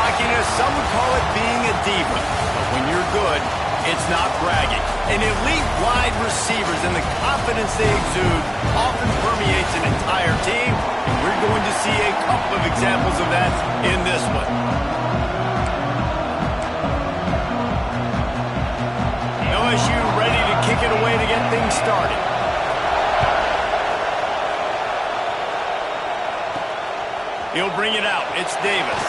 cockiness, some would call it being a diva. But when you're good, it's not bragging. And elite wide receivers and the confidence they exude often permeates an entire team. And we're going to see a couple of examples of that in this one. LSU ready to kick it away to get things started. He'll bring it out. It's Davis.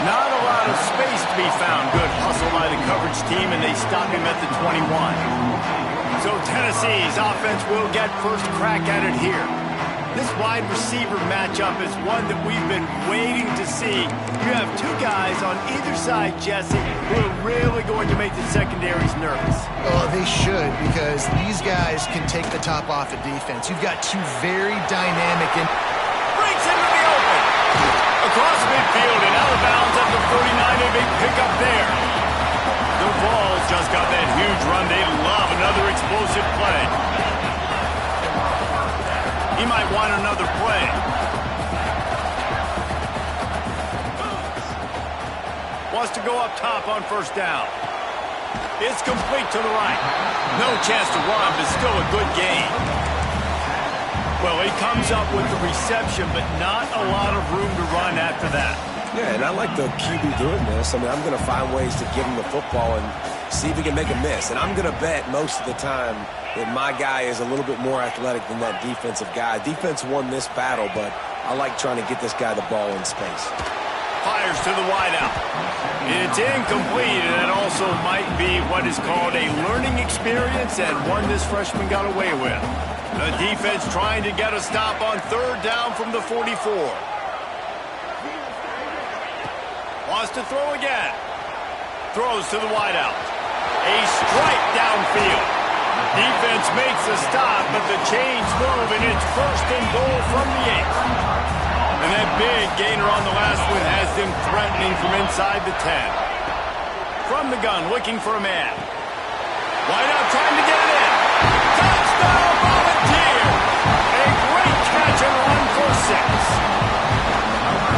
Not a lot of space to be found. Good hustle by the coverage team, and they stop him at the 21. So Tennessee's offense will get first crack at it here. This wide receiver matchup is one that we've been waiting to see. You have two guys on either side, Jesse, who are really going to make the secondaries nervous. Oh, they should, because these guys can take the top off of defense. You've got two very dynamic and breaks into the open. Across midfield and out of bounds at the 49. A big pickup there. The Vols just got that huge run. They love another explosive play. He might want another play. Wants to go up top on first down. It's complete to the right. No chance to run, but still a good gain. Well, he comes up with the reception, but not a lot of room to run after that. Yeah, and I like the QB doing this. I mean, I'm going to find ways to give him the football and see if he can make a miss. And I'm going to bet most of the time that my guy is a little bit more athletic than that defensive guy. Defense won this battle, but I like trying to get this guy the ball in space. Fires to the wideout. It's incomplete, and it also might be what is called a learning experience, and one this freshman got away with. The defense trying to get a stop on third down from the 44. Wants to throw again. Throws to the wideout. A strike downfield. Defense makes a stop, but the chains move, and it's first and goal from the 8. And that big gainer on the last one has them threatening from inside the 10. From the gun, looking for a man. Wideout trying to get it in. Touchdown, Volunteer! A great catch and run for 6.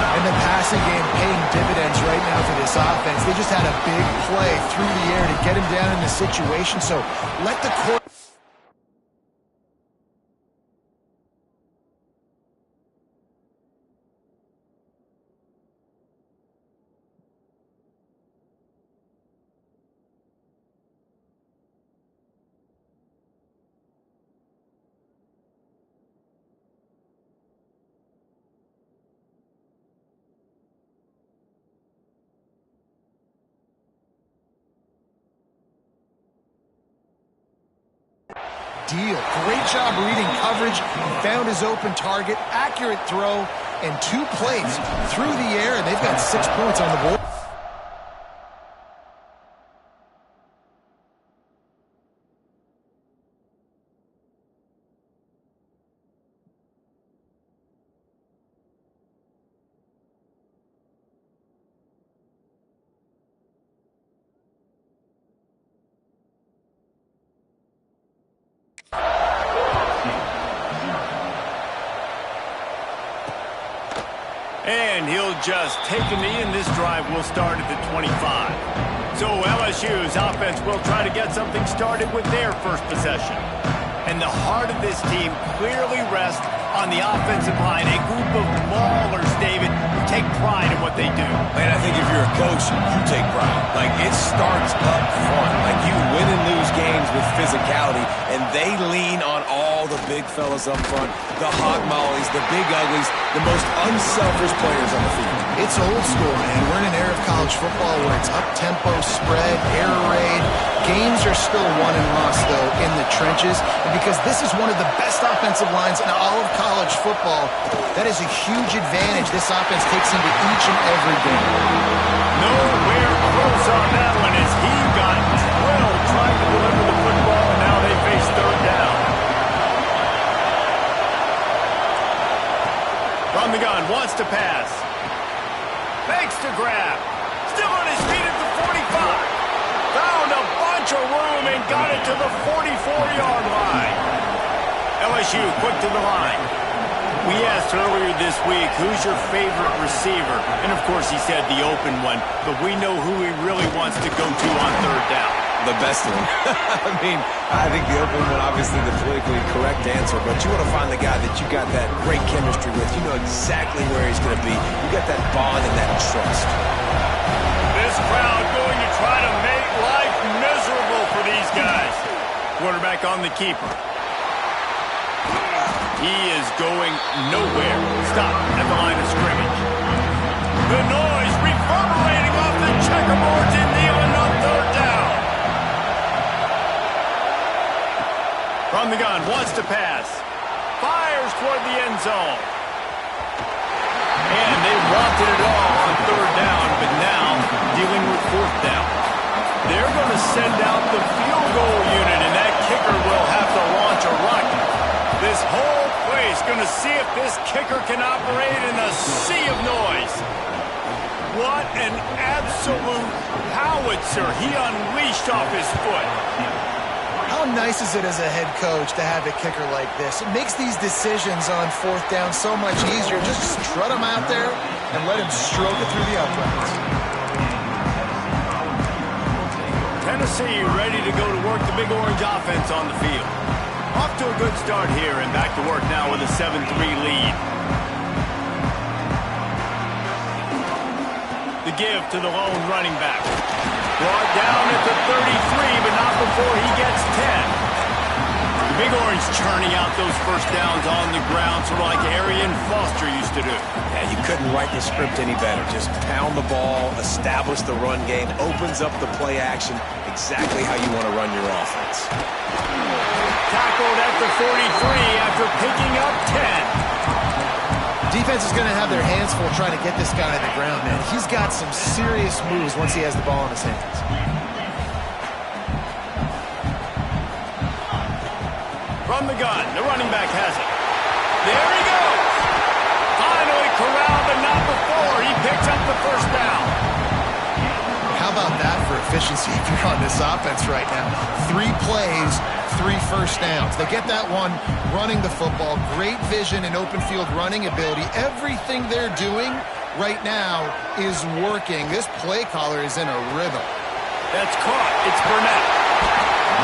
And the passing game paying dividends right now for this offense. They just had a big play through the air to get him down in the situation. So let the court. Deal. Great job reading coverage. Found his open target. Accurate throw. And 2 plays through the air, and they've got 6 points on the board. And he'll just take a knee, and this drive will start at the 25. So LSU's offense will try to get something started with their first possession. And the heart of this team clearly rests on the offensive line, a group of maulers, David, who take pride in what they do. Man, I think if you're a coach, you take pride. Like, it starts up front. Like, you win and lose games with physicality, and they lean on all the big fellas up front, the hog mollies, the big uglies, the most unselfish players on the field. It's old school, man. We're in an era of college football where it's up-tempo, spread, air raid. Games are still won and lost, though, in the trenches. And because this is one of the best offensive lines in all of college football, that is a huge advantage this offense takes into each and every game. Nowhere close on that one as he got drilled trying to deliver the football, and now they face third down. From the gun, wants to pass. Fakes to grab. Still on his feet at the 45. Found a bunch of room and got it to the 44-yard line. LSU quick to the line. We asked earlier this week, who's your favorite receiver? And, of course, he said the open one, but we know who he really wants to go to on third down. The best one. I mean, I think the open one, obviously the politically correct answer, but you want to find the guy that you got that great chemistry with. You know exactly where he's going to be. You got that bond and that trust. This crowd going to try to make life miserable for these guys. Quarterback on the keeper. He is going nowhere. Stop at the line of scrimmage. The noise reverberating off the checkerboards in Nealon on third down. From the gun, wants to pass. Fires toward the end zone. And they wanted it all on third down, but now dealing with fourth down. They're going to send out the field goal unit, and that kicker will have to launch a rocket. This whole place going to see if this kicker can operate in a sea of noise. What an absolute howitzer he unleashed off his foot. How nice is it as a head coach to have a kicker like this? It makes these decisions on fourth down so much easier. Just strut him out there and let him stroke it through the uprights. Tennessee ready to go to work the Big Orange offense on the field. Off to a good start here and back to work now with a 7-3 lead. The give to the lone running back. Brought down at the 33, but not before he gets 10. The Big Orange churning out those first downs on the ground, sort of like Arian Foster used to do. Yeah, you couldn't write the script any better. Just pound the ball, establish the run game, opens up the play action, exactly how you want to run your offense. Tackled at the 43 after picking up 10. Defense is going to have their hands full trying to get this guy on the ground, man. He's got some serious moves once he has the ball in his hands. From the gun, the running back has it. There he goes. Finally corralled, but not before. He picks up the first down. How about that for efficiency if you're on this offense right now? 3 plays, 3 first downs. They get that one running the football. Great vision and open field running ability. Everything they're doing right now is working. This play caller is in a rhythm. That's caught. It's Burnett.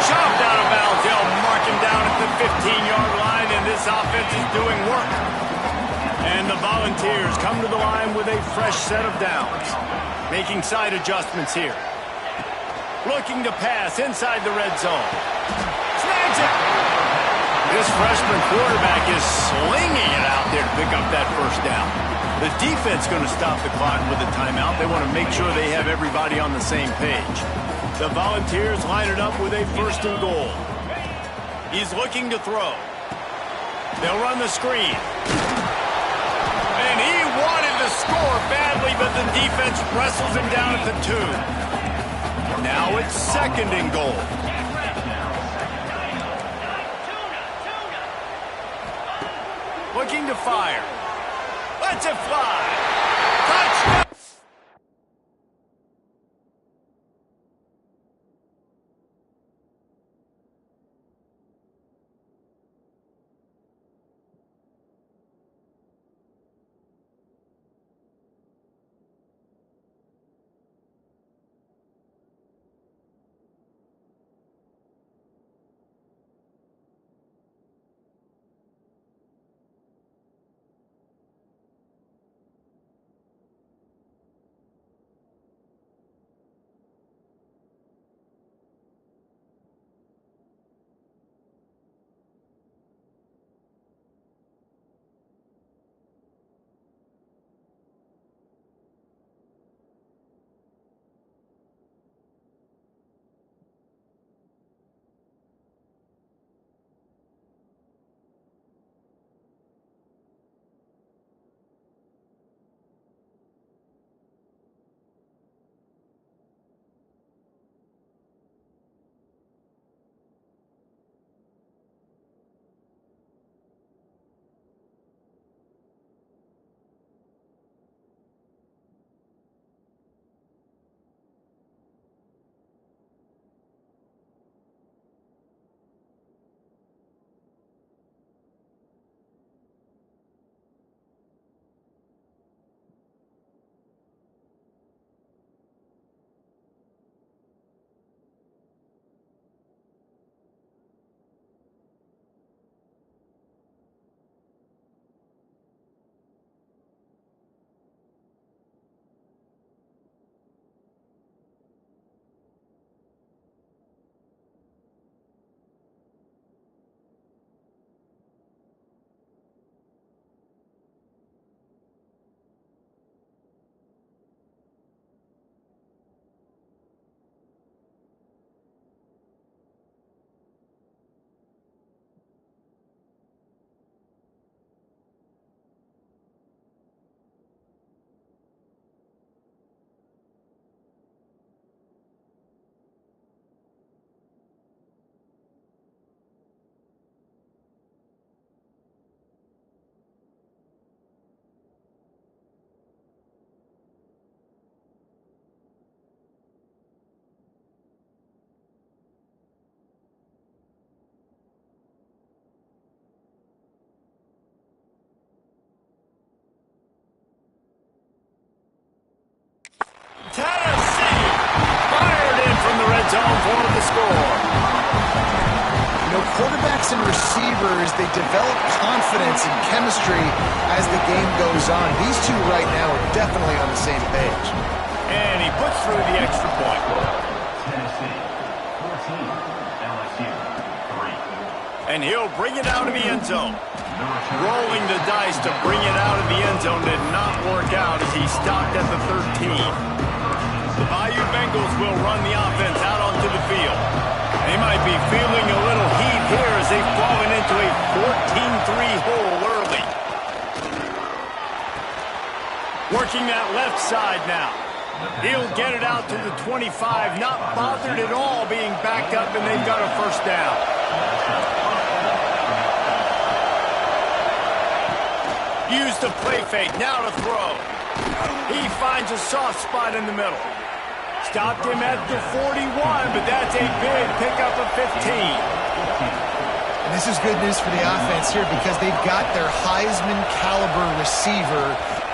Chopped out of bounds. They'll mark him down at the 15-yard line, and this offense is doing work. And the Volunteers come to the line with a fresh set of downs. Making side adjustments here. Looking to pass inside the red zone. Snags it! This freshman quarterback is slinging it out there to pick up that first down. The defense going to stop the clock with a timeout. They want to make sure they have everybody on the same page. The Volunteers line it up with a first and goal. He's looking to throw. They'll run the screen. And he wanted to score badly, but the defense wrestles him down at the 2. Now it's second and goal. Looking to fire. Lets it fly. Touchdown! quarterbacks and receivers, they develop confidence and chemistry as the game goes on. These two right now are definitely on the same page. And he puts through the extra point. Tennessee, 14, LSU, 3. And he'll bring it out of the end zone. Rolling the dice to bring it out of the end zone did not work out as he stopped at the 13. The Bayou Bengals will run the offense out onto the field. They might be feeling a little heat here as they've fallen into a 14-3 hole early. Working that left side now. He'll get it out to the 25, not bothered at all being backed up, and they've got a first down. Use the play fake, now to throw. He finds a soft spot in the middle. Stopped him at the 41, but that's a big pickup of 15. And this is good news for the offense here because they've got their Heisman caliber receiver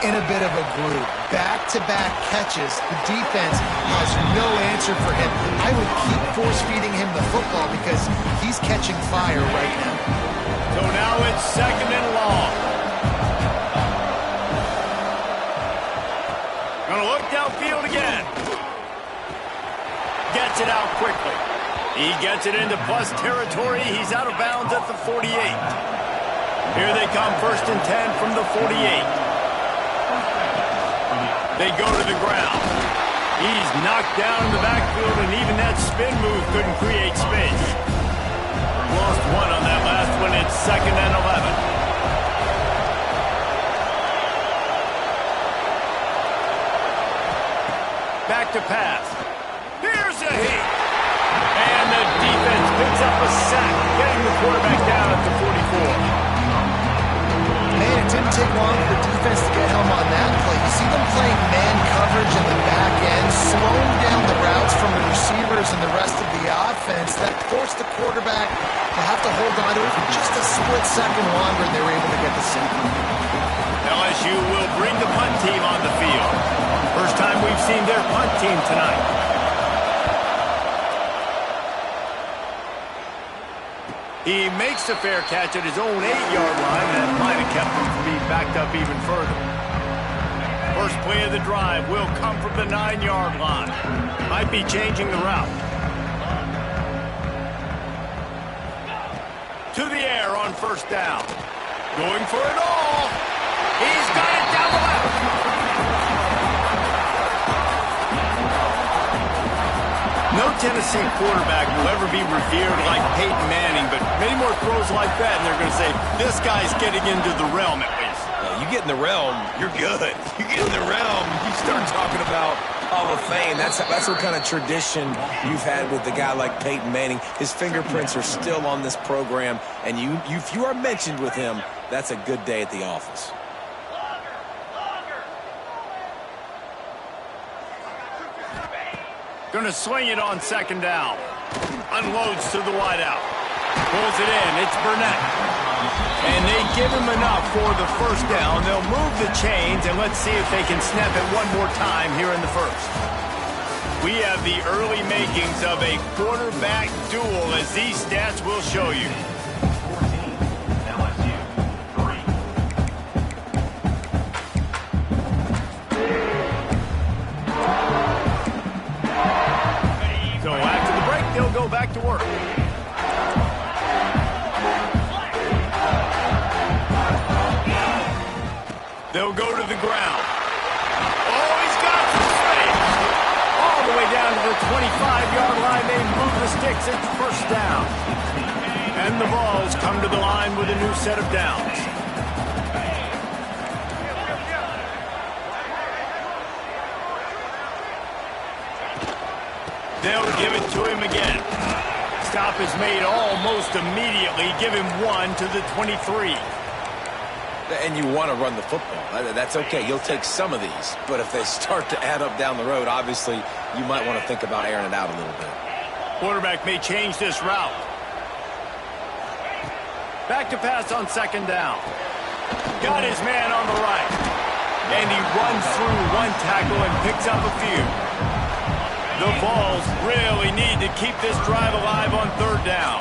in a bit of a groove. Back-to-back catches. The defense has no answer for him. I would keep force-feeding him the football because he's catching fire right now. So now it's 2nd and long. Gonna look downfield again. Gets it out quickly. He gets it into plus territory. He's out of bounds at the 48. Here they come, 1st and 10 from the 48. They go to the ground. He's knocked down in the backfield, and even that spin move couldn't create space. Lost one on that last one. It's 2nd and 11. Back to pass. Here's a hit. And the defense picks up a sack, getting the quarterback down at the 44. Man, it didn't take long for the defense to get home on that play. You see them playing man coverage in the back end, slowing down the routes from the receivers and the rest of the offense. That forced the quarterback to have to hold on to it for just a split second longer, and they were able to get the sack. LSU will bring the punt team on the field. First time we've seen their punt team tonight. He makes a fair catch at his own 8-yard line. That might have kept him from being backed up even further. First play of the drive will come from the 9-yard line. Might be changing the route. To the air on 1st down. Going for it all. He's got it down the left. No Tennessee quarterback will ever be revered like Peyton Manning, but many more throws like that, and they're going to say, this guy's getting into the realm at least. You get in the realm, you're good. You get in the realm, you start talking about Hall of Fame. That's what kind of tradition you've had with the guy like Peyton Manning. His fingerprints are still on this program, and if you are mentioned with him, that's a good day at the office. Going to swing it on 2nd down. Unloads to the wideout. Pulls it in. It's Burnett. And they give him enough for the 1st down. They'll move the chains, and let's see if they can snap it one more time here in the 1st. We have the early makings of a quarterback duel, as these stats will show you. 14, LSU, 3. So after the break, they'll go back to work. They'll go to the ground. Oh, he's got some space. All the way down to the 25-yard line. They move the sticks. It's 1st down. And the balls come to the line with a new set of downs. They'll give it to him again. Stop is made almost immediately. Give him one to the 23. And you want to run the football. That's okay. You'll take some of these. But if they start to add up down the road, obviously you might want to think about airing it out a little bit. Quarterback may change this route. Back to pass on 2nd down. Got his man on the right. And he runs through one tackle and picks up a few. The Vols really need to keep this drive alive on 3rd down.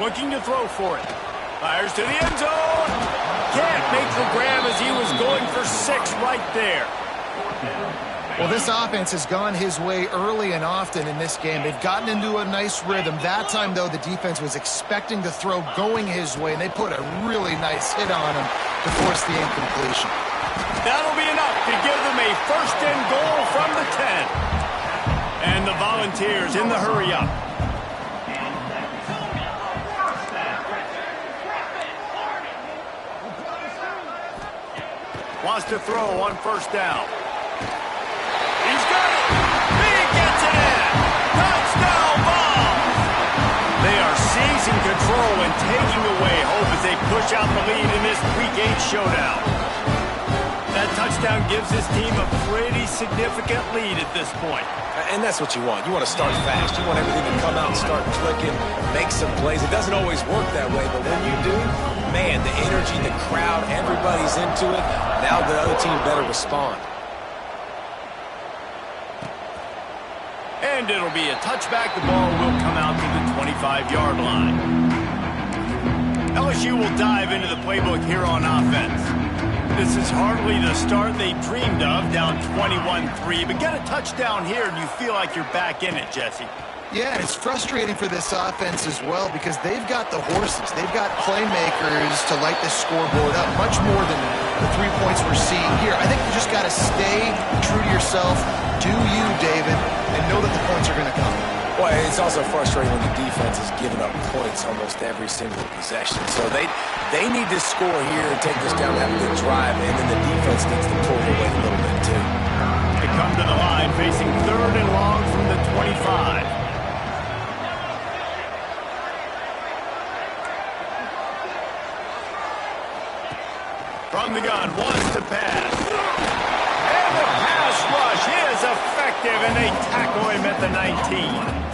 Looking to throw for it. Fires to the end zone. Can't make the grab as he was going for 6 right there. Well, this offense has gone his way early and often in this game. They've gotten into a nice rhythm. That time, though, the defense was expecting the throw going his way, and they put a really nice hit on him to force the incompletion. That'll be enough to give them a first and goal from the 10. And the Volunteers in the hurry-up. Wants to throw on first down. He's got it. He gets it in. Touchdown ball. They are seizing control and taking away hope as they push out the lead in this Week 8 showdown. That touchdown gives his team a pretty significant lead at this point. And that's what you want. You want to start fast. You want everything to come out and start clicking, make some plays. It doesn't always work that way, but when you do, man, the energy, the crowd, everybody's into it. Now the other team better respond. And it'll be a touchback. The ball will come out to the 25-yard line. LSU will dive into the playbook here on offense. This is hardly the start they dreamed of, down 21-3. But get a touchdown here, and you feel like you're back in it, Jesse. Yeah, it's frustrating for this offense as well because they've got the horses. They've got playmakers to light this scoreboard up much more than the 3 points we're seeing here. I think you just got to stay true to yourself, do you, David, and know that the points are going to come. Well, it's also frustrating when the defense is giving up points almost every single possession. So they need to score here and take this down, have a good drive, and then the defense needs to pull away a little bit too. They come to the line facing 3rd and long from the 25. From the gun, wants to pass. And the pass rush is effective, and they tackle him at the 19.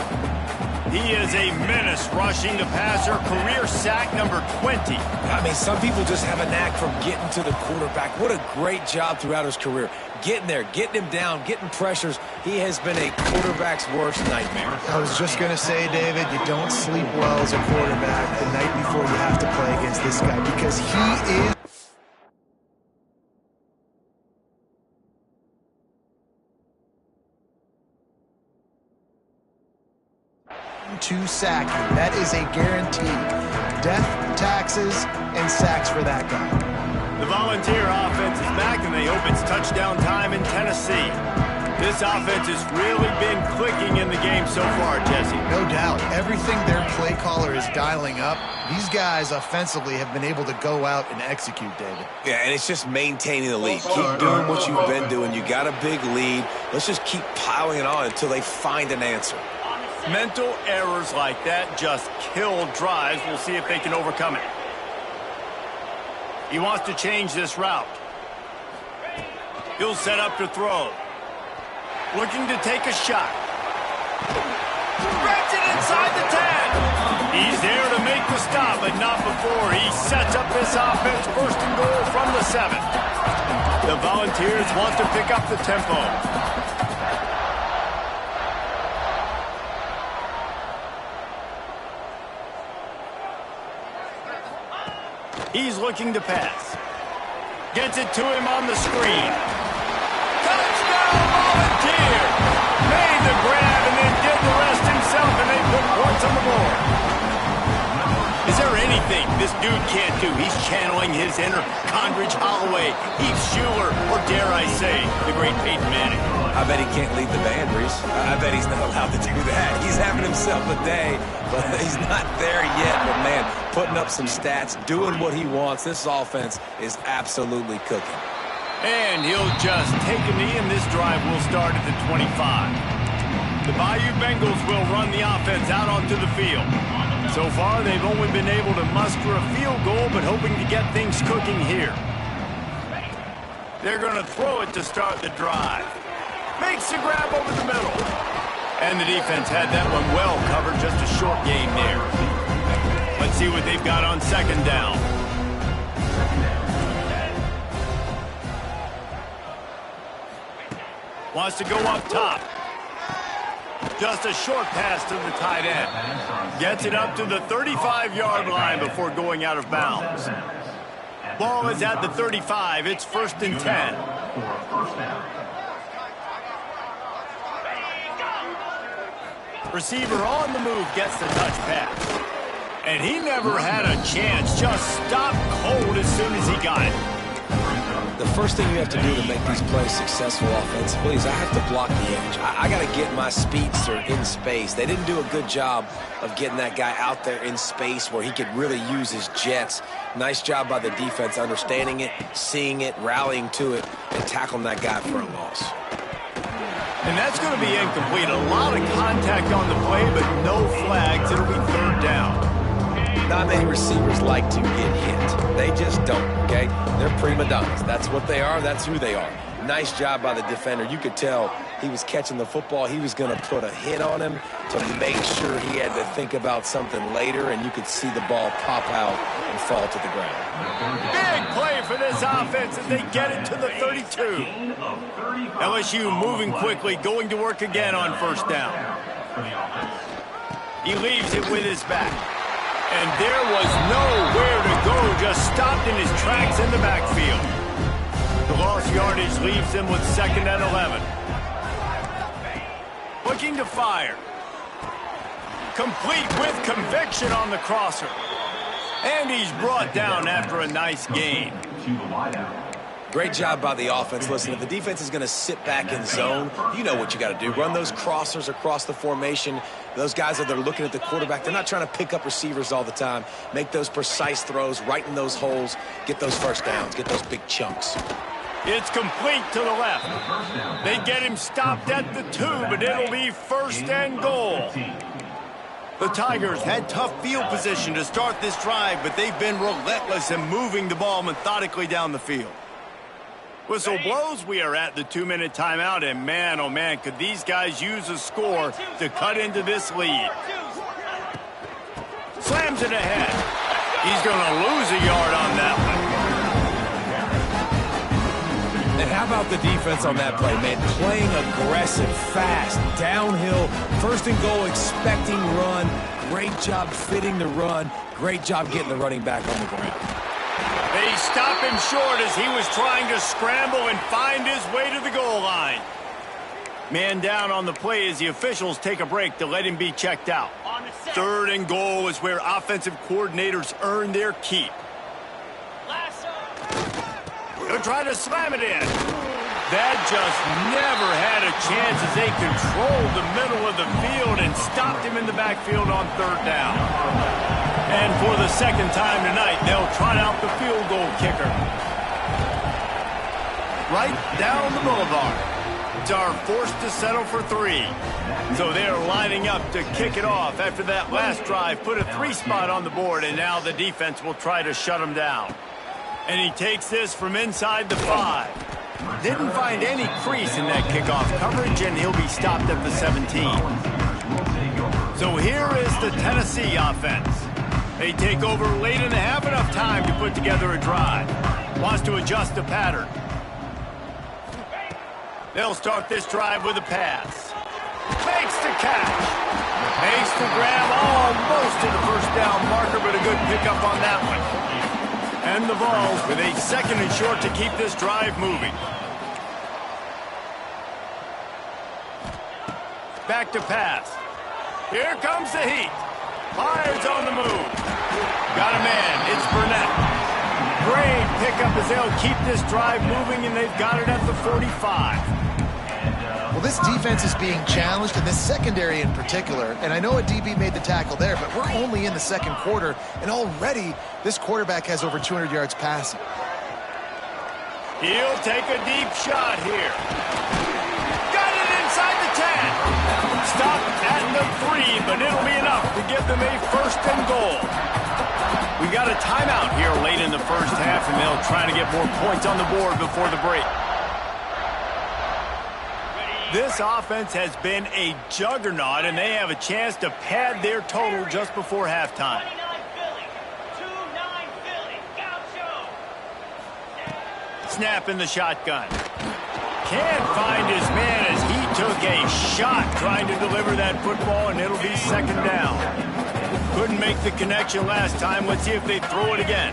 He is a menace rushing the passer, career sack number 20. I mean, some people just have a knack from getting to the quarterback. What a great job throughout his career. Getting there, getting him down, getting pressures. He has been a quarterback's worst nightmare. I was just going to say, David, you don't sleep well as a quarterback the night before you have to play against this guy because he is... to sack you. That is a guarantee. Death, taxes, and sacks for that guy. The Volunteer offense is back, and they hope it's touchdown time in Tennessee. This offense has really been clicking in the game so far, Jesse. No doubt. Everything their play caller is dialing up, these guys offensively have been able to go out and execute, David. Yeah, and it's just maintaining the lead. Keep doing what you've been doing. You got a big lead. Let's just keep piling it on until they find an answer. Mental errors like that just kill drives. We'll see if they can overcome it. He wants to change this route. He'll set up to throw. Looking to take a shot. Grabs it inside the 10. He's there to make the stop, but not before he sets up this offense. First and goal from the 7. The Volunteers want to pick up the tempo. He's looking to pass. Gets it to him on the screen. Touchdown, Volunteer! Made the grab and then did the rest himself, and they put points on the board. Is there anything this dude can't do? He's channeling his inner Condridge Holloway, Heath Schuler, or dare I say, the great Peyton Manning. I bet he can't lead the band, Reese. I bet he's not allowed to do that. He's having himself a day, but he's not there yet. But, man, putting up some stats, doing what he wants. This offense is absolutely cooking. And he'll just take a knee, and this drive will start at the 25. The Bayou Bengals will run the offense out onto the field. So far, they've only been able to muster a field goal, but hoping to get things cooking here. They're going to throw it to start the drive. Makes the grab over the middle. And the defense had that one well covered, just a short game there. Let's see what they've got on second down. Wants to go up top. Just a short pass to the tight end. Gets it up to the 35-yard line before going out of bounds. Ball is at the 35. It's 1st and 10. Receiver on the move gets the touch pass. And he never had a chance. Just stopped cold as soon as he got it. The first thing you have to do to make these plays successful offensively is I have to block the edge. I got to get my speedster in space. They didn't do a good job of getting that guy out there in space where he could really use his jets. Nice job by the defense understanding it, seeing it, rallying to it, and tackling that guy for a loss. And that's going to be incomplete. A lot of contact on the play, but no flags. It'll be 3rd down. Not many receivers like to get hit. They just don't, okay? They're prima donnas. That's what they are. That's who they are. Nice job by the defender. You could tell he was catching the football. He was going to put a hit on him to make sure he had to think about something later, and you could see the ball pop out and fall to the ground. Big play for this offense as they get it to the 32. LSU moving quickly, going to work again on 1st down. He leaves it with his back. And there was nowhere to go, just stopped in his tracks in the backfield. The lost yardage leaves him with 2nd and 11. Looking to fire. Complete with conviction on the crosser. And he's brought down after a nice gain. Great job by the offense. Listen, if the defense is going to sit back in zone, you know what you got to do. Run those crossers across the formation. Those guys that are looking at the quarterback, they're not trying to pick up receivers all the time. Make those precise throws right in those holes. Get those 1st downs. Get those big chunks. It's complete to the left. They get him stopped at the 2, but it'll be 1st and goal. The Tigers had tough field position to start this drive, but they've been relentless in moving the ball methodically down the field. Whistle blows, we are at the 2-minute timeout, and man, oh man, could these guys use a score to cut into this lead. Slams it ahead. He's going to lose a yard on that one. And how about the defense on that play, man? Playing aggressive, fast, downhill, 1st and goal, expecting run. Great job fitting the run. Great job getting the running back on the ground. They stop him short as he was trying to scramble and find his way to the goal line. Man down on the play as the officials take a break to let him be checked out. 3rd and goal is where offensive coordinators earn their keep. He'll try to slam it in. That just never had a chance as they controlled the middle of the field and stopped him in the backfield on 3rd down. And for the 2nd time tonight, they'll trot out the field goal kicker. Right down the boulevard. Are forced to settle for 3. So they're lining up to kick it off after that last drive. Put a 3 spot on the board, and now the defense will try to shut him down. And he takes this from inside the 5. Didn't find any crease in that kickoff coverage, and he'll be stopped at the 17. So here is the Tennessee offense. They take over late in the half, enough time to put together a drive. Wants to adjust the pattern. They'll start this drive with a pass. Makes the catch. Makes the grab almost to the 1st down marker, but a good pickup on that one. And the Vols with a 2nd and short to keep this drive moving. Back to pass. Here comes the heat. Fires on the move. Got a man. It's Burnett. Great pickup as they'll keep this drive moving, and they've got it at the 45. Well, this defense is being challenged, and this secondary in particular. And I know a DB made the tackle there, but we're only in the 2nd quarter, and already this quarterback has over 200 yards passing. He'll take a deep shot here. Got it inside the 10. Stopped at the 3, but it'll be enough to give them a 1st and goal. We got a timeout here late in the 1st half, and they'll try to get more points on the board before the break. This offense has been a juggernaut, and they have a chance to pad their total just before halftime. Snap in the shotgun. Can't find his man as he took a shot trying to deliver that football, and it'll be second down. Couldn't make the connection last time. Let's see if they throw it again.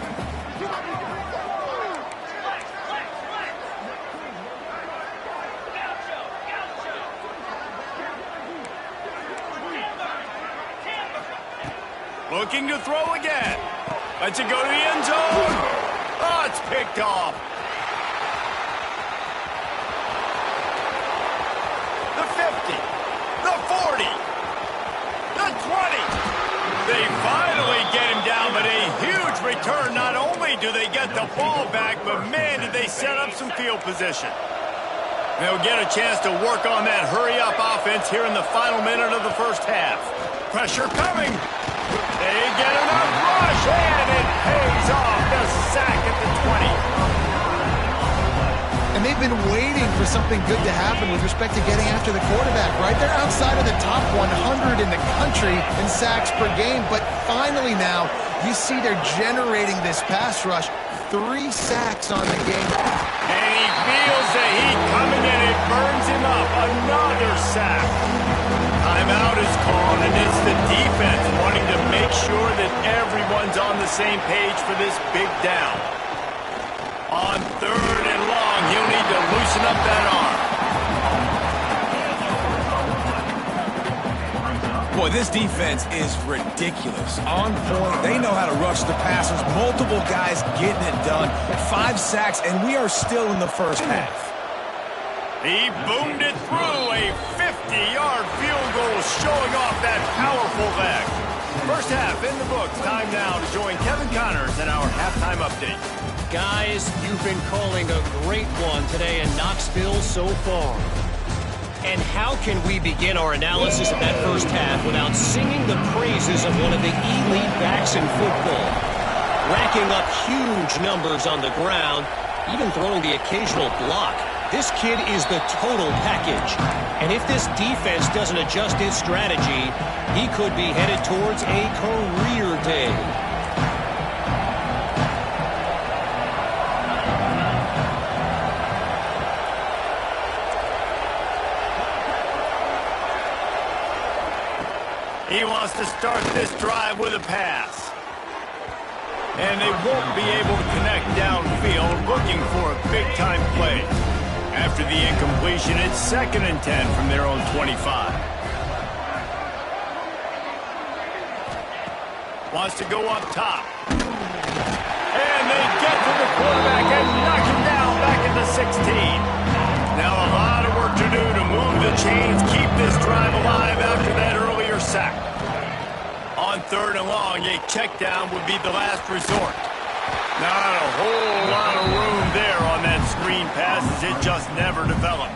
Looking to throw again. Lets it go to the end zone. Oh, it's picked off. The 50. The 40. The 20. They finally get him down, but a huge return. Not only do they get the ball back, but man, did they set up some field position. They'll get a chance to work on that hurry-up offense here in the final minute of the first half. Pressure coming. They get enough rush, and it pays off. The sack at the 20. And they've been waiting for something good to happen with respect to getting after the quarterback, right? They're outside of the top 100 in the country in sacks per game, but finally now you see they're generating this pass rush. 3 sacks on the game. And he feels the heat coming in. It burns him up. Another sack. Timeout is called, and it's the defense wanting to make sure that everyone's on the same page for this big down. On 3rd and long, he'll need to loosen up that arm. Boy, this defense is ridiculous. On point. They know how to rush the passers. Multiple guys getting it done. 5 sacks, and we are still in the first half. He boomed it through. A 50-yard field goal showing off that powerful leg. First half in the books. Time now to join Kevin Connors in our halftime update. Guys, you've been calling a great one today in Knoxville so far. And how can we begin our analysis of that first half without singing the praises of one of the elite backs in football? Racking up huge numbers on the ground, even throwing the occasional block. This kid is the total package. And if this defense doesn't adjust its strategy, he could be headed towards a career day. He wants to start this drive with a pass. And they won't be able to connect downfield, looking for a big-time play. After the incompletion, it's 2nd and 10 from their own 25. Wants to go up top. And they get to the quarterback and knock him down back at the 16. Now a lot of work to do to move the chains, keep this drive alive after that earlier sack. On 3rd and long, a check down would be the last resort. Not a whole lot of room there on that screen pass as it just never developed.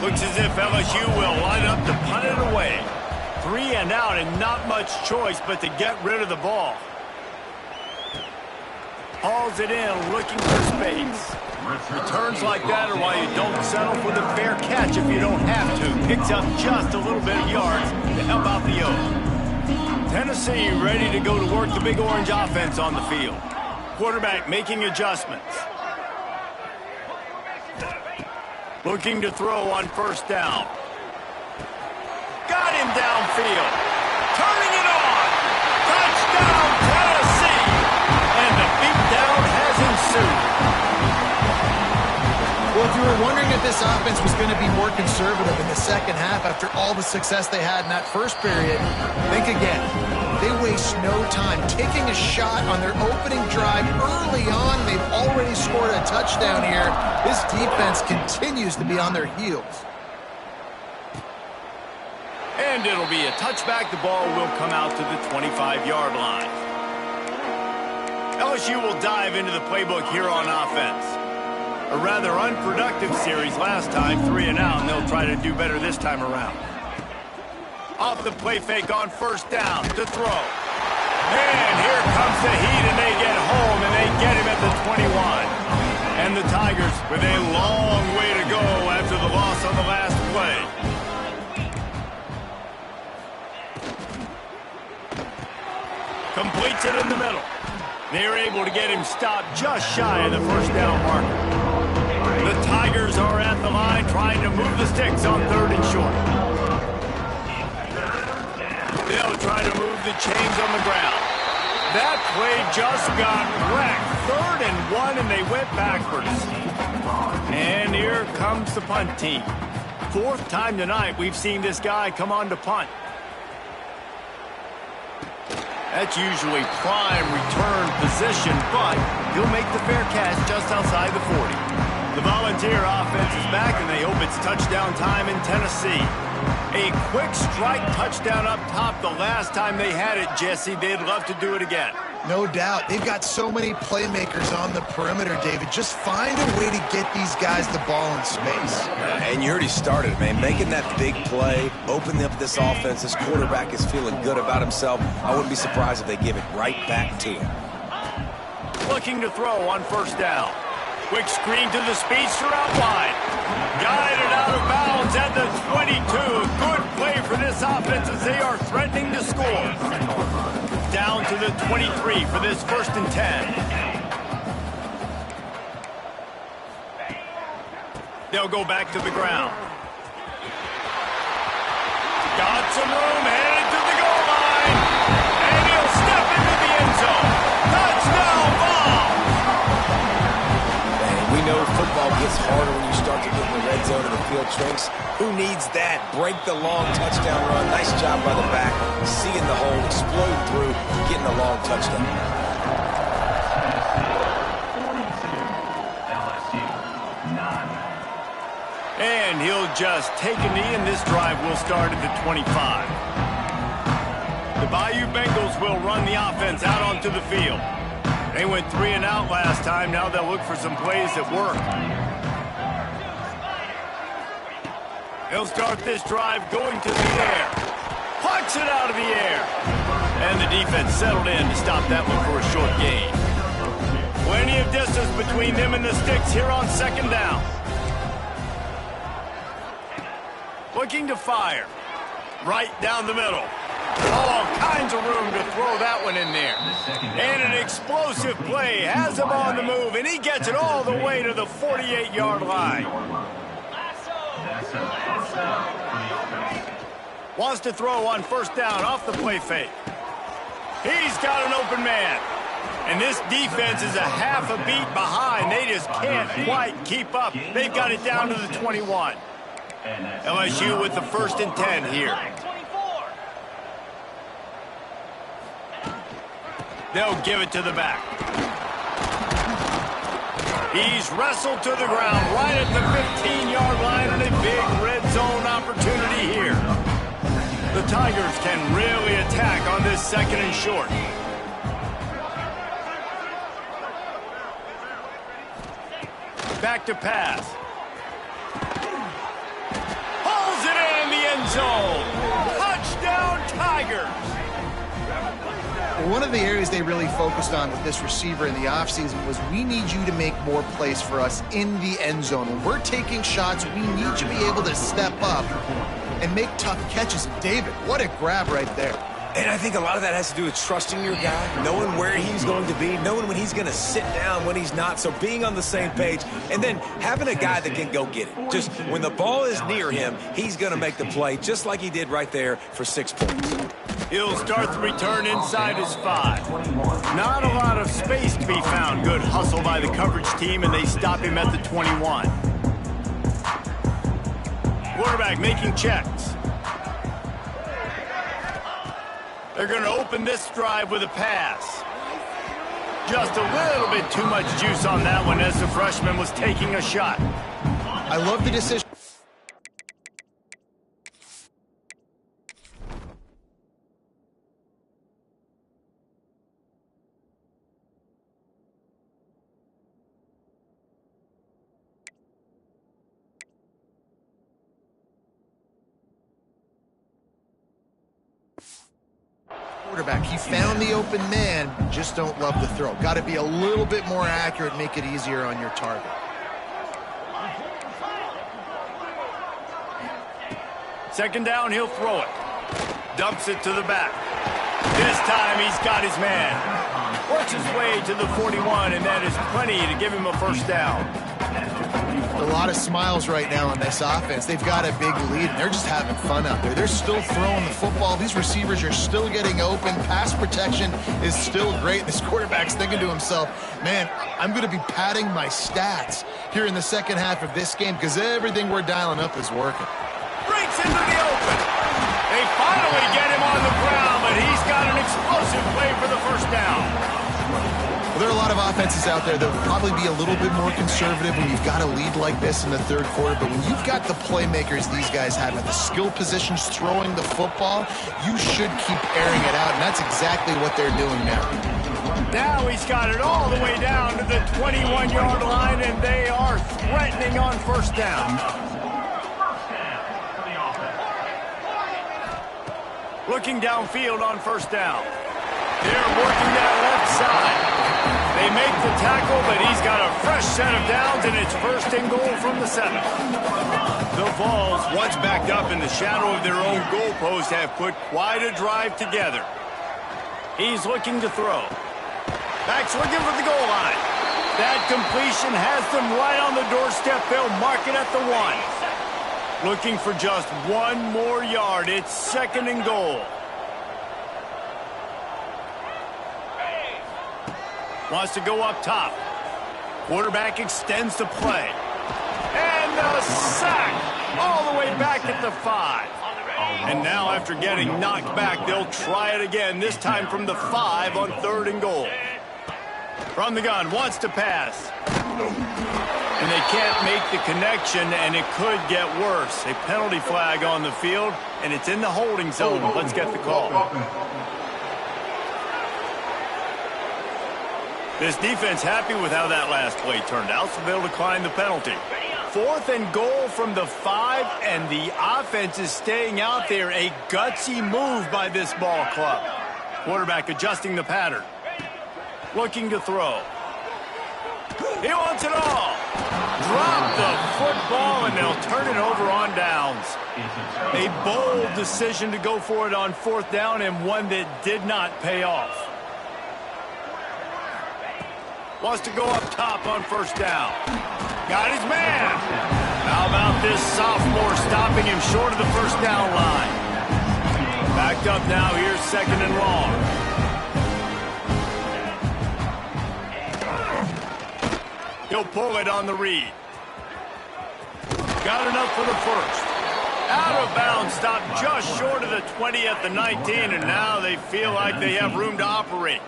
Looks as if LSU will line up to punt it away. 3 and out and not much choice but to get rid of the ball. Hauls it in, looking for space. Returns like that are why you don't settle for the fair catch if you don't have to. Picks up just a little bit of yards to help out the O's. Tennessee ready to go to work the Big Orange offense on the field. Quarterback making adjustments. Looking to throw on 1st down. Got him downfield. Turning it on. Touchdown, Tennessee. And the beatdown has ensued. Well, if you were wondering if this offense was going to be more conservative in the second half after all the success they had in that first period, think again. They waste no time taking a shot on their opening drive early on. They've already scored a touchdown here. This defense continues to be on their heels. And it'll be a touchback. The ball will come out to the 25-yard line. LSU will dive into the playbook here on offense. A rather unproductive series last time, 3 and out, and they'll try to do better this time around. Off the play fake on 1st down to throw. And here comes the heat, and they get home, and they get him at the 21. And the Tigers with a long way to go after the loss on the last play. Completes it in the middle. They're able to get him stopped just shy of the 1st down marker. The Tigers are at the line trying to move the sticks on 3rd and short. They'll try to move the chains on the ground. That play just got wrecked. 3rd and 1, and they went backwards. And here comes the punt team. 4th time tonight we've seen this guy come on to punt. That's usually prime return position, but he'll make the fair catch just outside the 40. The Volunteer offense is back, and they hope it's touchdown time in Tennessee. A quick strike touchdown up top the last time they had it, Jesse. They'd love to do it again. No doubt. They've got so many playmakers on the perimeter, David. Just find a way to get these guys the ball in space. And you already started, man. Making that big play, opening up this offense. This quarterback is feeling good about himself. I wouldn't be surprised if they give it right back to him. Looking to throw on 1st down. Quick screen to the speedster out wide. Guided out of bounds at the 22. Good play for this offense as they are threatening to score. Down to the 23 for this 1st and 10. They'll go back to the ground. Got some room, headed to the goal line. And he'll step into the end zone. Touchdown ball! We know football gets harder when you start to get in the red zone and the field shrinks. Who needs that? Break the long touchdown run. Nice job by the back. Seeing the hole, explode through, getting a long touchdown. And he'll just take a knee, and this drive will start at the 25. The Bayou Bengals will run the offense out onto the field. They went 3 and out last time. Now they'll look for some plays that work. They'll start this drive going to the air. Pucks it out of the air. And the defense settled in to stop that one for a short gain. Plenty of distance between them and the sticks here on 2nd down. Looking to fire. Right down the middle. All kinds of room to throw that one in there. And an explosive play has him on the move, and he gets it all the way to the 48-yard line. Wants to throw on 1st down off the play fake. He's got an open man. And this defense is a half a beat behind. They just can't quite keep up. They've got it down to the 21. LSU with the 1st and 10 here. They'll give it to the back. He's wrestled to the ground right at the 15-yard line, and a big red zone opportunity here. The Tigers can really attack on this 2nd and short. Back to pass. Pulls it in the end zone. Touchdown, Tigers. One of the areas they really focused on with this receiver in the offseason was we need you to make more plays for us in the end zone. When we're taking shots, we need you to be able to step up and make tough catches. And David, what a grab right there. And I think a lot of that has to do with trusting your guy, knowing where he's going to be, knowing when he's going to sit down, when he's not, so being on the same page, and then having a guy that can go get it. Just when the ball is near him, he's going to make the play, just like he did right there for 6 points. He'll start the return inside his 5. Not a lot of space to be found. Good hustle by the coverage team, and they stop him at the 21. Quarterback making checks. They're going to open this drive with a pass. Just a little bit too much juice on that one as the freshman was taking a shot. I love the decision. Quarterback, he found the open man, just don't love the throw. Got to be a little bit more accurate, make it easier on your target. Second down, he'll throw it. Dumps it to the back. This time he's got his man. Works his way to the 41, and that is plenty to give him a first down. A lot of smiles right now on this offense. They've got a big lead, and they're just having fun out there. They're still throwing the football. These receivers are still getting open. Pass protection is still great. This quarterback's thinking to himself, man, I'm going to be padding my stats here in the second half of this game because everything we're dialing up is working. Breaks into the open. They finally get him on the ground, but he's got an explosive play for the first down. Well, there are a lot of offenses out there that will probably be a little bit more conservative when you've got a lead like this in the third quarter, but when you've got the playmakers these guys have at the skill positions throwing the football, you should keep airing it out, and that's exactly what they're doing now. Now he's got it all the way down to the 21-yard line, and they are threatening on first down. Looking downfield on first down. They're working that left side. They make the tackle, but he's got a fresh set of downs, and it's first and goal from the 7. The Vols, once backed up in the shadow of their own goalpost, have put quite a drive together. He's looking to throw. Back's looking for the goal line. That completion has them right on the doorstep. They'll mark it at the 1. Looking for just one more yard. It's second and goal. Wants to go up top. Quarterback extends the play. And the sack all the way back at the 5. And now after getting knocked back, they'll try it again, this time from the 5 on third and goal. From the gun, wants to pass. And they can't make the connection, and it could get worse. A penalty flag on the field, and it's in the holding zone. Let's get the call. This defense happy with how that last play turned out, so they'll decline the penalty. Fourth and goal from the 5, and the offense is staying out there. A gutsy move by this ball club. Quarterback adjusting the pattern. Looking to throw. He wants it all. Drop the football, and they'll turn it over on downs. A bold decision to go for it on fourth down, and one that did not pay off. Wants to go up top on first down. Got his man. How about this sophomore stopping him short of the first down line? Backed up now. Here's second and long. He'll pull it on the read. Got enough for the first. Out of bounds, stopped just short of the 20 at the 19, and now they feel like they have room to operate.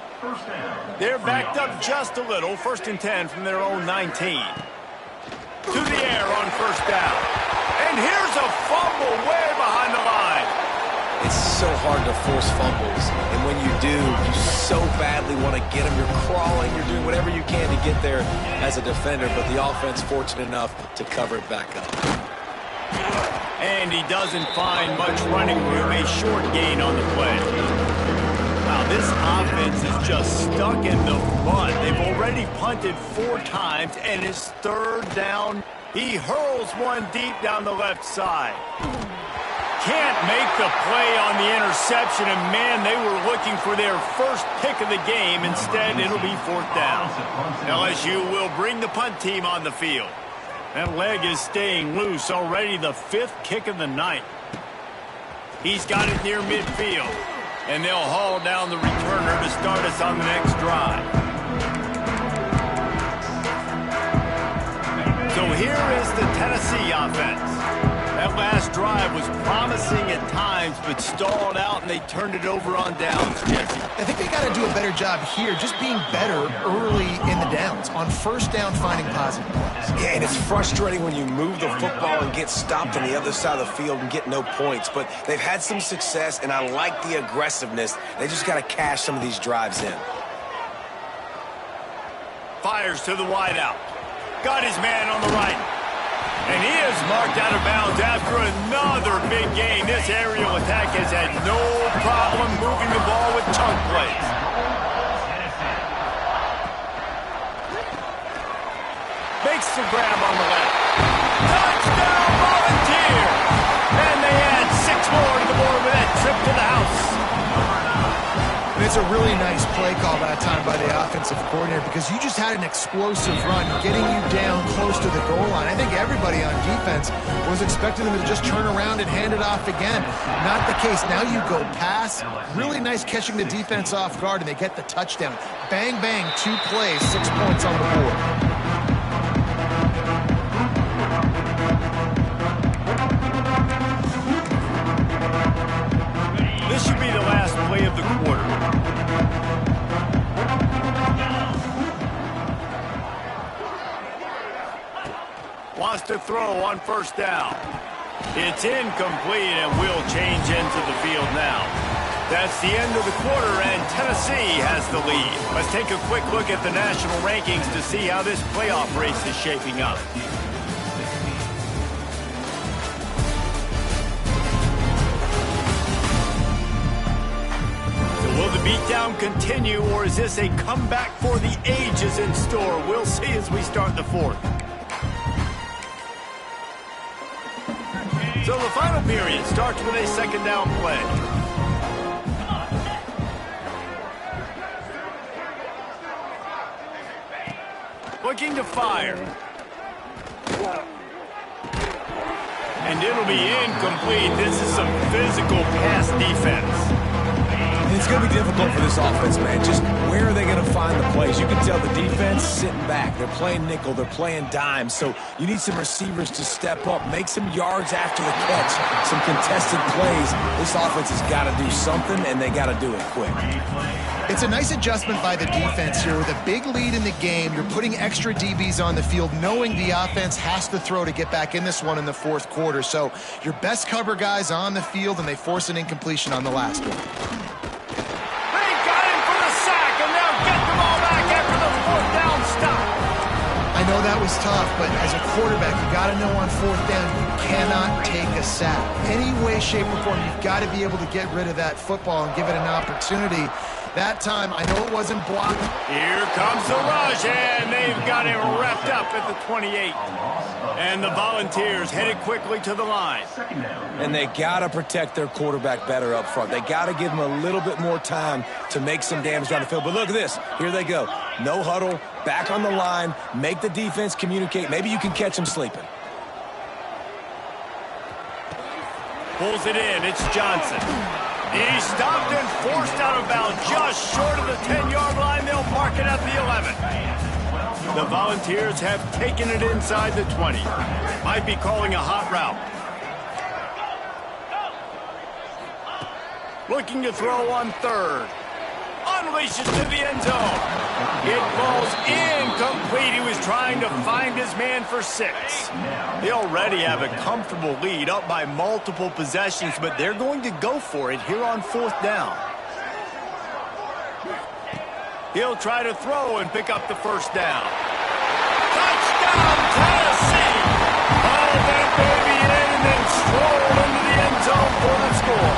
They're backed up just a little. First and 10 from their own 19. To the air on first down. And here's a fumble way behind the line. It's so hard to force fumbles, and when you do, you so badly want to get them. You're crawling, you're doing whatever you can to get there as a defender, but the offense fortunate enough to cover it back up. And he doesn't find much running room, a short gain on the play. Wow, this offense is just stuck in the mud. They've already punted 4 times, and it's third down. He hurls one deep down the left side. Can't make the play on the interception, and man, they were looking for their first pick of the game. Instead, it'll be fourth down. LSU will bring the punt team on the field. That leg is staying loose, already the 5th kick of the night. He's got it near midfield, and they'll haul down the returner to start us on the next drive. So here is the Tennessee offense. That last drive was promising at times, but stalled out, and they turned it over on downs, Jesse. I think they got to do a better job here, just being better early in the downs. On first down, finding positive plays. Yeah, and it's frustrating when you move the football and get stopped on the other side of the field and get no points. But they've had some success, and I like the aggressiveness. They just got to cash some of these drives in. Fires to the wideout. Got his man on the right. And he is marked out of bounds after another big gain. This aerial attack has had no problem moving the ball with chunk plays. Makes the grab on the left. Touchdown, Volunteer! And they add 6 more to the board with that trip to the house. The It's a really nice play call that time by the offensive coordinator because you just had an explosive run getting you down close to the goal line. I think everybody on defense was expecting them to just turn around and hand it off again. Not the case. Now you go pass. Really nice catching the defense off guard, and they get the touchdown. Bang, bang, 2 plays, 6 points on the board. This should be the last play of the quarter. Wants to throw on first down. It's incomplete and will change into the field now. That's the end of the quarter, and Tennessee has the lead. Let's take a quick look at the national rankings to see how this playoff race is shaping up. Will the beatdown continue, or is this a comeback for the ages in store? We'll see as we start the fourth. So the final period starts with a second down play. Looking to fire. And it'll be incomplete. This is some physical pass defense. It's going to be difficult for this offense, man. Just where are they going to find the plays? You can tell the defense sitting back. They're playing nickel. They're playing dime. So you need some receivers to step up, make some yards after the catch, some contested plays. This offense has got to do something, and they got to do it quick. It's a nice adjustment by the defense here. With a big lead in the game, you're putting extra DBs on the field, knowing the offense has to throw to get back in this one in the fourth quarter. So your best cover guys on the field, and they force an incompletion on the last one. I know that was tough, but as a quarterback, you got to know on fourth down, you cannot take a sack. Any way, shape, or form, you've got to be able to get rid of that football and give it an opportunity. That time, I know it wasn't blocked. Here comes the rush, and they've got him wrapped up at the 28. And the Volunteers headed quickly to the line. And they got to protect their quarterback better up front. They got to give him a little bit more time to make some damage down the field. But look at this. Here they go. No huddle, back on the line, make the defense communicate. Maybe you can catch them sleeping. Pulls it in. It's Johnson. He's stopped and forced out of bounds just short of the 10-yard line. They'll mark it at the 11. The Volunteers have taken it inside the 20. Might be calling a hot route. Looking to throw on third. Unleashes to the end zone. It falls incomplete. He was trying to find his man for 6. They already have a comfortable lead, up by multiple possessions, but they're going to go for it here on fourth down. He'll try to throw and pick up the first down. Touchdown, Tennessee! Haul that baby in and then stroll into the end zone for the score.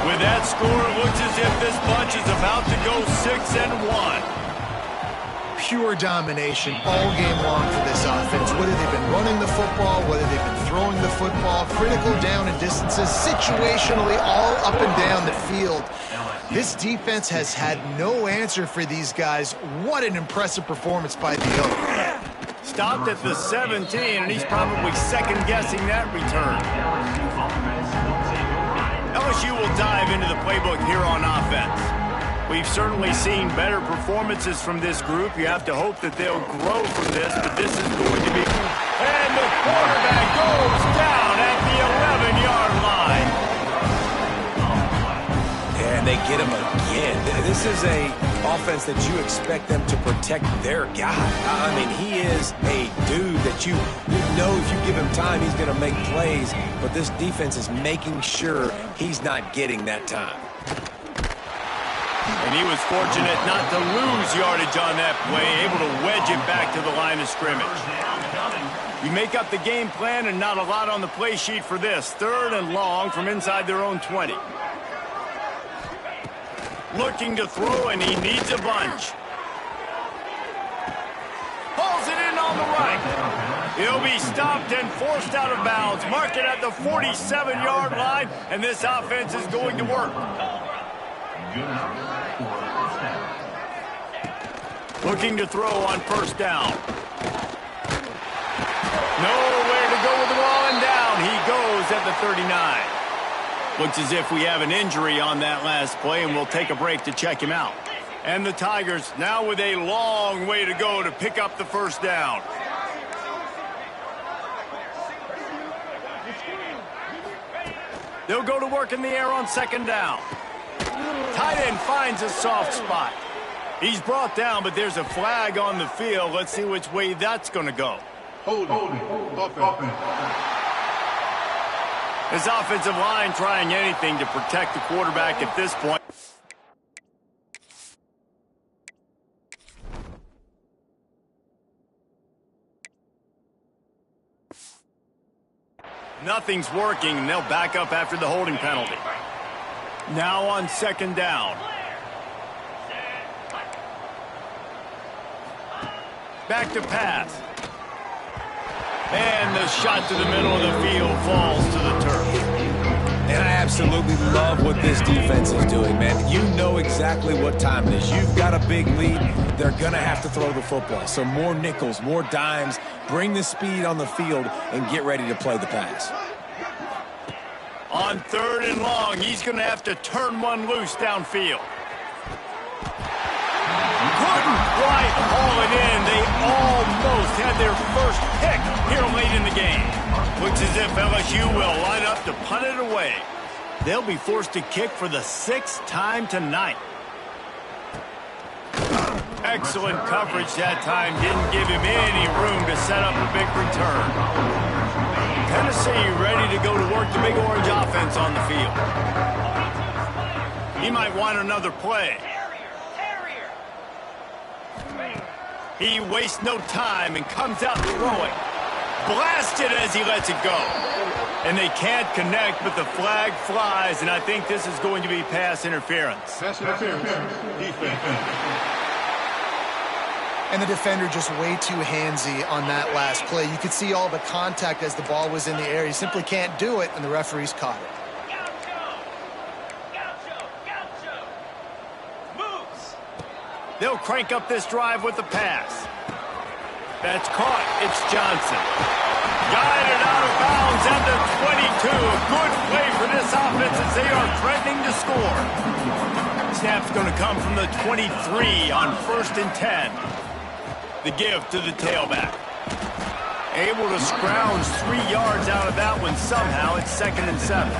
With that score, it looks as if this bunch is about to go 6-1. Pure domination all game long for this offense. Whether they've been running the football, whether they've been throwing the football, critical down and distances, situationally all up and down the field. This defense has had no answer for these guys. What an impressive performance by the Oak. Stopped at the 17, and he's probably second-guessing that return. LSU will dive into the playbook here on offense. We've certainly seen better performances from this group. You have to hope that they'll grow from this, but this is going to be... And the quarterback goes down at the 11-yard line. And they get him again. This is a offense that you expect them to protect their guy. I mean, he is a dude that you know if you give him time, he's going to make plays. But this defense is making sure he's not getting that time. And he was fortunate not to lose yardage on that play, able to wedge it back to the line of scrimmage. You make up the game plan and not a lot on the play sheet for this. 3rd and long from inside their own 20. Looking to throw, and he needs a bunch. Pulls it in on the right. He'll be stopped and forced out of bounds. Mark it at the 47-yard line, and this offense is going to work. Good enough for the first down. Looking to throw on first down. Nowhere to go with the ball, and down he goes at the 39. Looks as if we have an injury on that last play, and we'll take a break to check him out. And the Tigers now with a long way to go to pick up the first down. They'll go to work in the air on second down. Tight end finds a soft spot. He's brought down, but there's a flag on the field. Let's see which way that's going to go. Holding. Offense. His offensive line trying anything to protect the quarterback at this point. Nothing's working, and they'll back up after the holding penalty. Now on second down. Back to pass. And the shot to the middle of the field falls to the turf. And I absolutely love what this defense is doing, man. You know exactly what time it is. You've got a big lead. They're going to have to throw the football. So more nickels, more dimes. Bring the speed on the field and get ready to play the pass. On third and long, he's going to have to turn one loose downfield. Couldn't quite haul it in. They almost had their first pick here late in the game. Looks as if LSU will line up to punt it away. They'll be forced to kick for the 6th time tonight. Excellent coverage that time. Didn't give him any room to set up a big return. Tennessee ready to go to work the Big Orange offense on the field. He might want another play. He wastes no time and comes out throwing. Blasted as he lets it go. And they can't connect, but the flag flies, and I think this is going to be pass interference. Pass interference. Defense. And the defender just way too handsy on that last play. You could see all the contact as the ball was in the air. He simply can't do it, and the referee's caught it. They'll crank up this drive with the pass. That's caught. It's Johnson. Guided out of bounds at the 22. A good play for this offense as they are threatening to score. Snap's going to come from the 23 on 1st and 10. The give to the tailback. Able to scrounge 3 yards out of that one somehow. It's 2nd and 7.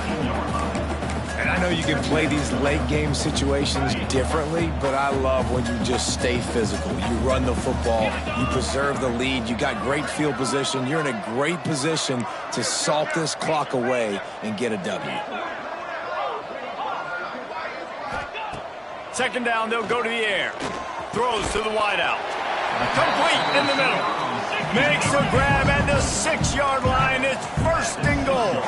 And I know you can play these late game situations differently, but I love when you just stay physical. You run the football, you preserve the lead, you got great field position, you're in a great position to salt this clock away and get a W. Second down, they'll go to the air. Throws to the wideout. Complete in the middle. Makes a grab at the 6-yard line. It's 1st and goal.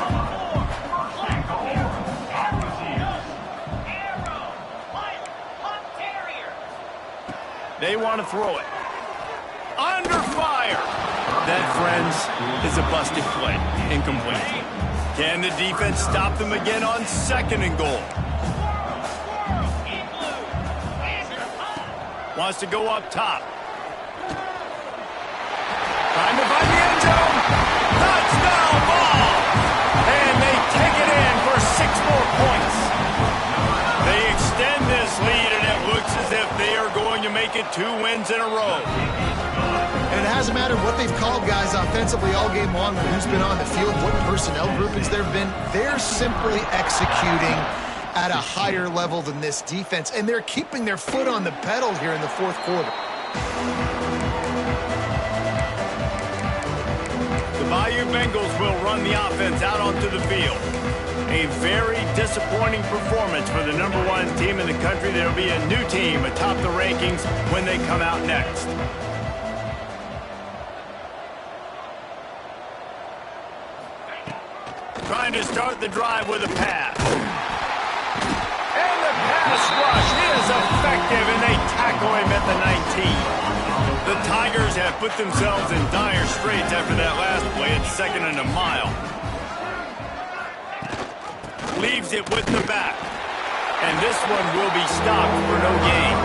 They want to throw it. Under fire. That, friends, is a busted play. Incomplete. Can the defense stop them again on 2nd and goal? Wants to go up top. Trying to find the end zone. Touchdown ball. And they take it in for 6 more points. They extend this lead, and it looks as if they are going to make it 2 wins in a row. And it hasn't mattered what they've called guys offensively all game long, or who's been on the field, what personnel groupings there have been. They're simply executing at a higher level than this defense, and they're keeping their foot on the pedal here in the 4th quarter. The Bayou Bengals will run the offense out onto the field. A very disappointing performance for the #1 team in the country. There will be a new team atop the rankings when they come out next. Trying to start the drive with a pass. And the pass rush is effective, and they tackle him at the 19. The Tigers have put themselves in dire straits after that last play at 2nd and a mile. Leaves it with the back. And this one will be stopped for no gain.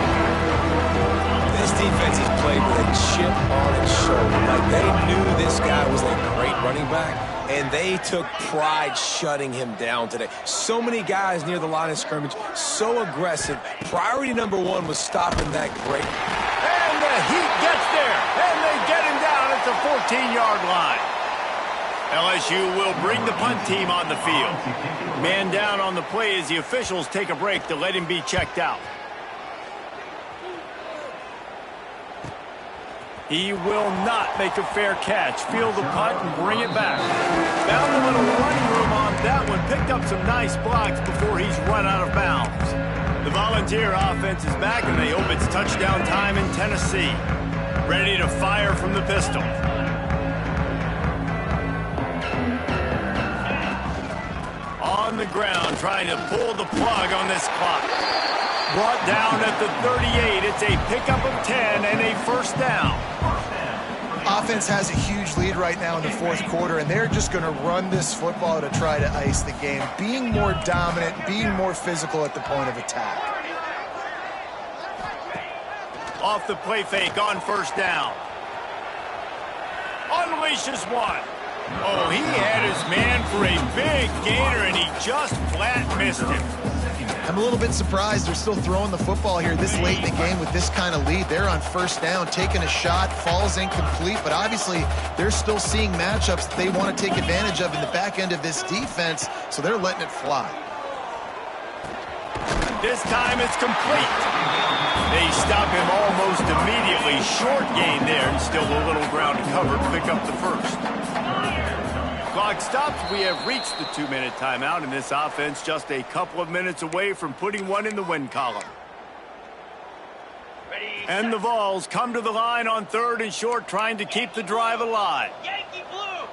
This defense is played with a chip on its shoulder. Like, they knew this guy was a great running back, and they took pride shutting him down today. So many guys near the line of scrimmage, so aggressive. Priority number one was stopping that great. And the Heat gets there, and they get him down at the 14-yard line. LSU will bring the punt team on the field. Man down on the play as the officials take a break to let him be checked out. He will not make a fair catch. Field the punt and bring it back. Found a little running room on that one. Picked up some nice blocks before he's run out of bounds. The Volunteer offense is back, and they hope it's touchdown time in Tennessee. Ready to fire from the pistol. On the ground, trying to pull the plug on this clock. Brought down at the 38. It's a pickup of 10 and a first down. Offense has a huge lead right now in the fourth quarter, and they're just going to run this football to try to ice the game, being more dominant, being more physical at the point of attack. Off the play fake on first down. Unleashes one. Oh, he had his man for a big gainer, and he just flat missed him. I'm a little bit surprised they're still throwing the football here this late in the game with this kind of lead. They're on first down, taking a shot, falls incomplete, but obviously they're still seeing matchups that they want to take advantage of in the back end of this defense, so they're letting it fly. This time it's complete. They stop him almost immediately. Short gain there, and still a little ground to cover to pick up the first. Clock stops. We have reached the 2-minute timeout, and this offense just a couple of minutes away from putting one in the win column. And the Vols come to the line on third and short, trying to keep the drive alive. Yankee blue.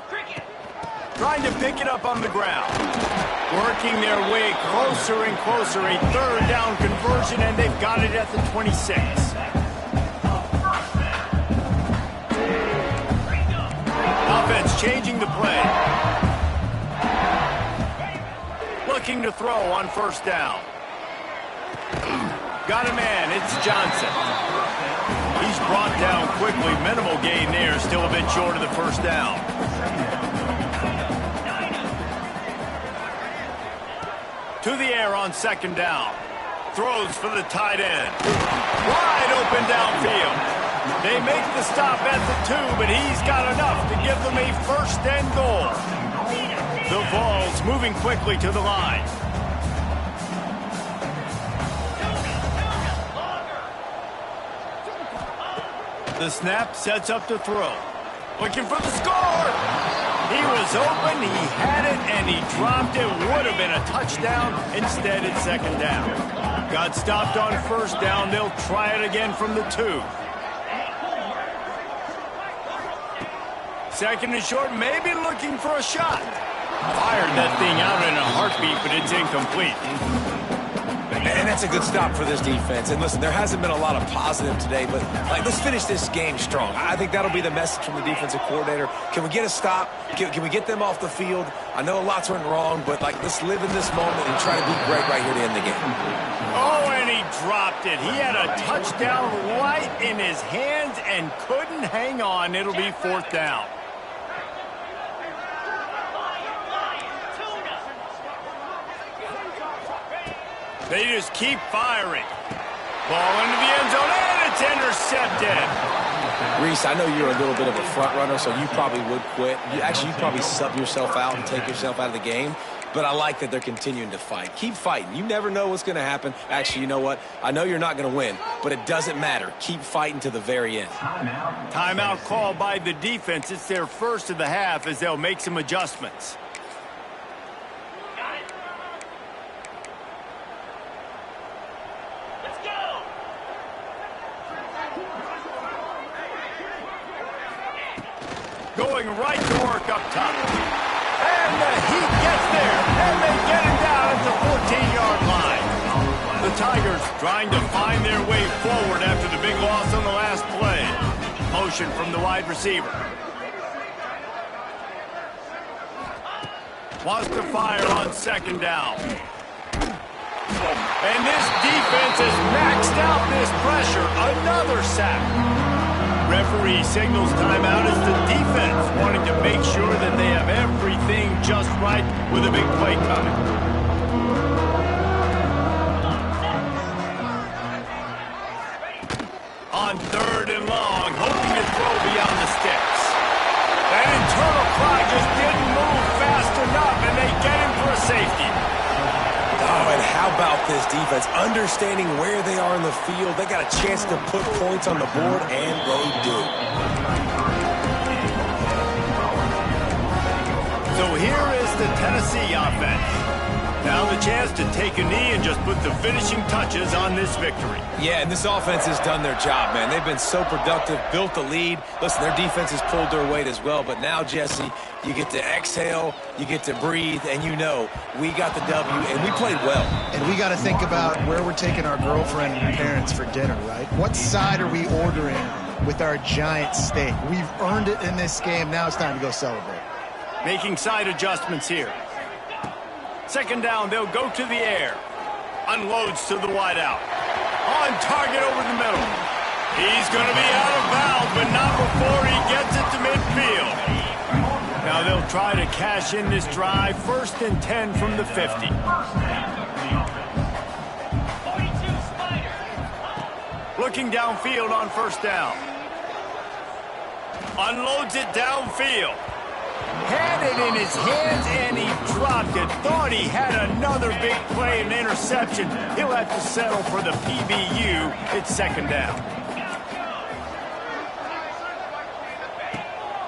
Cricket. Trying to pick it up on the ground. Working their way closer and closer. A third down conversion, and they've got it at the 26. Offense changing the play. Looking to throw on first down. Got a man. It's Johnson. He's brought down quickly. Minimal gain there. Still a bit short of the first down. To the air on second down. Throws for the tight end. Wide open downfield. They make the stop at the 2, but he's got enough to give them a first and goal. The Vols moving quickly to the line. The snap sets up to throw. Looking for the score. He was open, he had it, and he dropped it. Would have been a touchdown. Instead, it's second down. Got stopped on first down. They'll try it again from the 2. Second and short, maybe looking for a shot. Fired that thing out in a heartbeat, but it's incomplete. And that's a good stop for this defense. And listen, there hasn't been a lot of positive today, but let's finish this game strong. I think that'll be the message from the defensive coordinator. Can we get a stop? Can we get them off the field? I know lots went wrong, but let's live in this moment and try to be great right here to end the game. Oh, and he dropped it. He had a touchdown right in his hands and couldn't hang on. It'll be fourth down. They just keep firing. Ball into the end zone, and it's intercepted. Reese, I know you're a little bit of a front runner, so you probably would quit. You'd probably sub yourself out and take yourself out of the game. But I like that they're continuing to fight. Keep fighting. You never know what's going to happen. Actually, you know what? I know you're not going to win, but it doesn't matter. Keep fighting to the very end. Timeout called by the defense. It's their first of the half as they'll make some adjustments. Going right to work up top. And the Heat gets there. And they get him down at the 14-yard line. The Tigers trying to find their way forward after the big loss on the last play. Motion from the wide receiver. Wants to fire on second down. And this defense has maxed out this pressure. Another sack. Referee signals timeout as the defense wanting to make sure that they have everything just right with a big play coming. On third and long, hoping to throw beyond the sticks. That internal clock just didn't move fast enough, and they get him for a safety. Oh, and how about this defense? Understanding where they are in the field, they got a chance to put points on the board, and they do. So here is the Tennessee offense. Now the chance to take a knee and just put the finishing touches on this victory. Yeah, and this offense has done their job, man. They've been so productive, built the lead. Listen, their defense has pulled their weight as well. But now, Jesse, you get to exhale, you get to breathe, and you know we got the W, and we played well. And we got to think about where we're taking our girlfriend and parents for dinner, right? What side are we ordering with our giant steak? We've earned it in this game. Now it's time to go celebrate. Making side adjustments here. Second down, they'll go to the air. Unloads to the wideout. On target over the middle. He's going to be out of bounds, but not before he gets it to midfield. Now they'll try to cash in this drive. 1st and 10 from the 50. Looking downfield on 1st down. Unloads it downfield. Had it in his hands, and he dropped it. Thought he had another big play and interception. He'll have to settle for the PBU. It's 2nd down.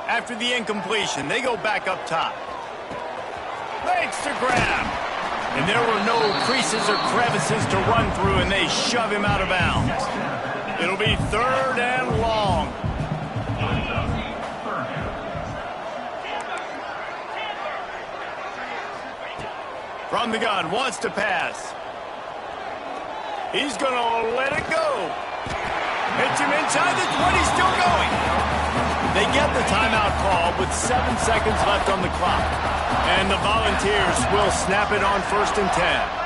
After the incompletion, they go back up top. Legs to grab. And there were no creases or crevices to run through, and they shove him out of bounds. It'll be 3rd and long. From the gun, wants to pass. He's going to let it go. Hits him inside the 20, still going. They get the timeout call with 7 seconds left on the clock. And the Volunteers will snap it on 1st and 10.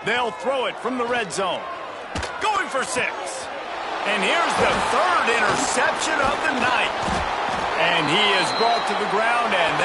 They'll throw it from the red zone. Going for 6. And here's the 3rd interception of the night. And he is brought to the ground, and